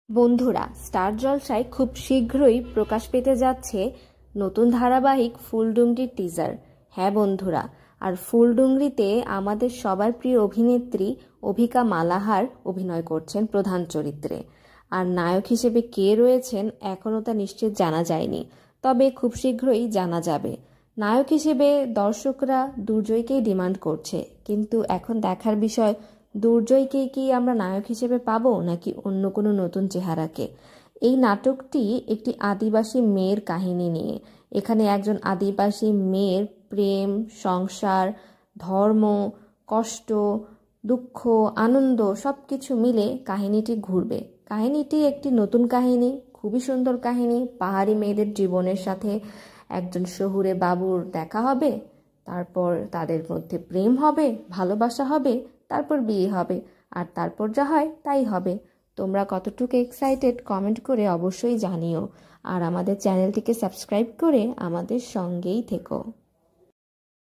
বন্ধুরা, স্টার জলসায় খুব শীঘ্রই প্রকাশ পেতে যাচ্ছে নতুন ধারাবাহিক ফুলডুংরির টিজার। হ্যাঁ বন্ধুরা, আর ফুলডুংরিতে আমাদের সবার প্রিয় অভিনেত্রী অভিকা মালাহার অভিনয় করছেন প্রধান চরিত্রে। আর নায়ক হিসেবে কে রয়েছেন এখনও তা নিশ্চিত জানা যায়নি, তবে খুব শীঘ্রই জানা যাবে। নায়ক হিসেবে দর্শকরা দুর্জয়কেই ডিমান্ড করছে, কিন্তু এখন দেখার বিষয় দুর্জয়কে কি আমরা নায়ক হিসেবে পাবো নাকি অন্য কোনো নতুন চেহারাকে। এই নাটকটি একটি আদিবাসী মেয়ের কাহিনী নিয়ে। এখানে একজন আদিবাসী মেয়ের প্রেম, সংসার, ধর্ম, কষ্ট, দুঃখ, আনন্দ সবকিছু মিলে কাহিনীটি ঘুরবে। কাহিনীটি একটি নতুন কাহিনী, খুবই সুন্দর কাহিনী। পাহাড়ি মেয়েদের জীবনের সাথে একজন শহুরে বাবুর দেখা হবে, তারপর তাদের মধ্যে প্রেম হবে, ভালোবাসা হবে, তারপর বিয়ে হবে, আর তারপর যা হয় তাই হবে। তোমরা কতটুকু এক্সাইটেড কমেন্ট করে অবশ্যই জানিও, আর আমাদের চ্যানেলটিকে সাবস্ক্রাইব করে আমাদের সঙ্গেই থেকো।